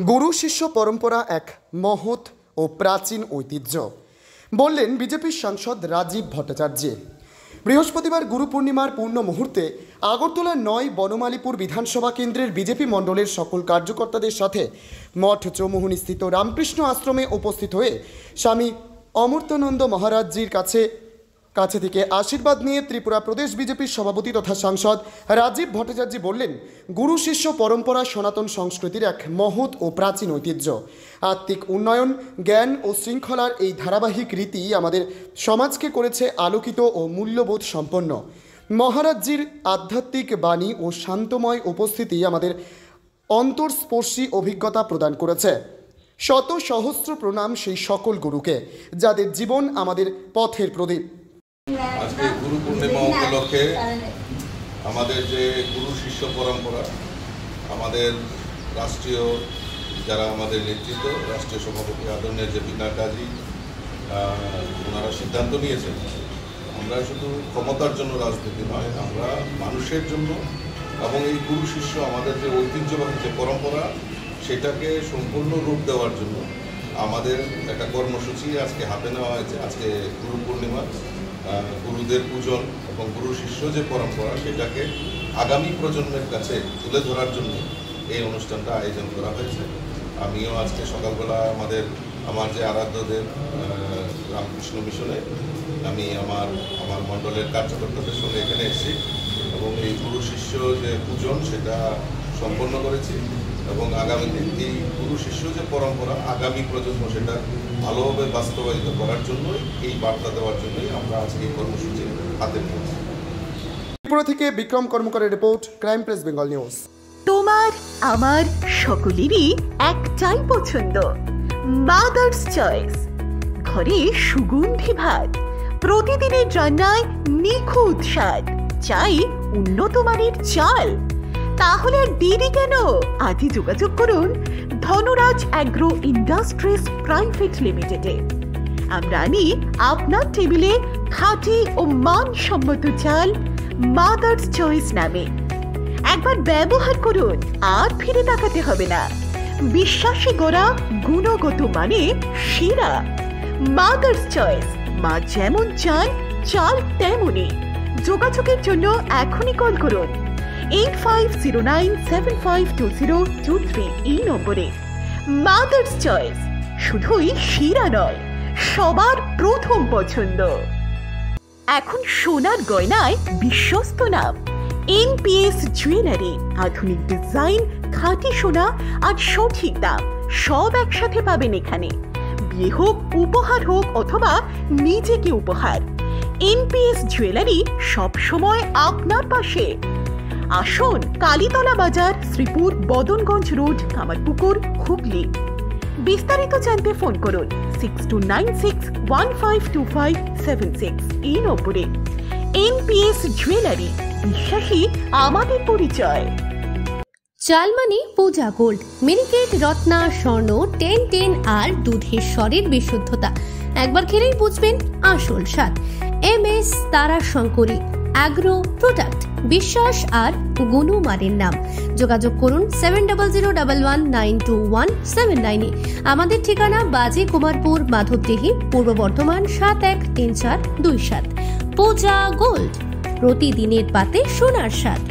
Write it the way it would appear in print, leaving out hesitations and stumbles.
গুরু শিষ্য পরম্পরা এক মহৎ ও প্রাচীন ঐতিহ্য বললেন বিজেপির সাংসদ রাজীব ভট্টাচার্য। বৃহস্পতিবার গুরু পূর্ণিমার পূর্ণ মুহূর্তে আগরতলার ৯ বনমালীপুর বিধানসভা কেন্দ্রের বিজেপি মণ্ডলের সকল কার্যকর্তাদের সাথে মঠ চৌমুহনীস্থিত রামকৃষ্ণ আশ্রমে উপস্থিত হয়ে স্বামী অমৃতানন্দ মহারাজজির কাছে থেকে আশীর্বাদ নিয়ে ত্রিপুরা প্রদেশ বিজেপির সভাপতি তথা সাংসদ রাজীব ভট্টাচার্য বললেন, গুরু শিষ্য পরম্পরা সনাতন সংস্কৃতির এক মহৎ ও প্রাচীন ঐতিহ্য। আত্মিক উন্নয়ন, জ্ঞান ও শৃঙ্খলার এই ধারাবাহিক রীতি আমাদের সমাজকে করেছে আলোকিত ও মূল্যবোধ সম্পন্ন। মহারাজজির আধ্যাত্মিক বাণী ও শান্তময় উপস্থিতি আমাদের অন্তর্স্পর্শী অভিজ্ঞতা প্রদান করেছে। শত সহস্র প্রণাম সেই সকল গুরুকে, যাদের জীবন আমাদের পথের প্রদীপ। আজকে গুরু পূর্ণিমা উপলক্ষে আমাদের যে গুরু শিষ্য পরম্পরা, আমাদের রাষ্ট্রীয় যারা আমাদের নেতৃত্ব, রাষ্ট্রীয় সভাপতি আদরণীয় জেপি নাড্ডাজি, ওনারা সিদ্ধান্ত নিয়েছেন আমরা শুধু ক্ষমতার জন্য রাজনীতি নয়, আমরা মানুষের জন্য এবং এই গুরু শিষ্য আমাদের যে ঐতিহ্যবাহী যে পরম্পরা সেটাকে সম্পূর্ণ রূপ দেওয়ার জন্য আমাদের একটা কর্মসূচি আজকে হাতে নেওয়া হয়েছে। আজকে গুরু পূর্ণিমা, গুরুদের পূজন এবং গুরু শিষ্য যে পরম্পরা সেটাকে আগামী প্রজন্মের কাছে তুলে ধরার জন্য এই অনুষ্ঠানটা আয়োজন করা হয়েছে। আমিও আজকে সকালবেলা আমার যে আরাধ্যদের রামকৃষ্ণ মিশনে আমি আমার মণ্ডলের কার্যকর্তাদের সঙ্গে এখানে এসেছি এবং এই গুরু শিষ্য যে পূজন সেটা সম্পন্ন করেছি এবং আগামী দিন এই গুরু শিষ্য যে পরম্পরা আগামী প্রজন্ম সেটা ভালোভাবে বাস্তবায়িত করার জন্যই, এই বার্তা দেওয়ার জন্যই আমরা আজকে এই কর্মসূচি হাতে নিয়েছি। ত্রিপুরা থেকে বিক্রম কর্মকারের report, crime press Bengal news. তোমার আমার সকলেরই একটাই পছন্দ, মাদার্স চয়েস। ঘরে সুগন্ধি ভাত, প্রতিদিনের রান্নায় নিখুঁত স্বাদ, চাই উন্নত মানের চাল। তাহলে আর দেরি কেন? আজই যোগাযোগ করুন ধনরাজ অ্যাগ্রো ইন্ডাস্ট্রিজ প্রাইভেট লিমিটেডে। আমরা আনি আপনার টেবিলে খাঁটি ও মানসম্মত চাল মাদার্স চয়েস নামে। একবার ব্যবহার করুন, আর ফিরে তাকাতে হবে না। বিশ্বাসী গোড়া, গুণগত মানে সেরা। মাদার্স চয়েস, মা যেমন চান চাল তেমনই। যোগাযোগের জন্য এখনই কল করুন 8509752023 এই নম্বরে। মাদার্স চয়েস শুধুই সেরা নয়, সবার প্রথম পছন্দ। এখন সোনার গয়নায় বিশ্বস্ত নাম এনপিএস জুয়েলারি। আধুনিক ডিজাইন, খাঁটি সোনা আর সঠিক দাম সব একসাথে পাবেন এখানে। বিয়ে হোক, উপহার হোক অথবা নিজেকে উপহার, এনপিএস জুয়েলারি সব সময় আপনার পাশে। আসুন কালীতলা বাজার, শ্রীপুর, বদনগঞ্জ রোড, কামারপুকুর, হুগলি। বিস্তারিত জানতে ফোন করুন 6296152576 এই নম্বরে। এনপিএস জুয়েলারি, বিশ্বাসী আমাদের পরিচয়। চাল মানে পূজা গোল্ড, মিনিকেট, রত্না, স্বর্ণ 1010 আর দুধের স্বরের বিশুদ্ধতা। একবার খেলেই বুঝবেন আসল স্বাদ। MS তারা শঙ্করী অ্যাগ্রো প্রোডাক্ট, বিশ্বাস আর গুণমানের নাম। যোগাযোগ করুন 7001192179 এ। আমাদের ঠিকানা বাজে কুমারপুর, মাধবদেহি, পূর্ব বর্ধমান 713427। পূজা গোল্ড, প্রতিদিনের পাতে সোনার স্বাদ।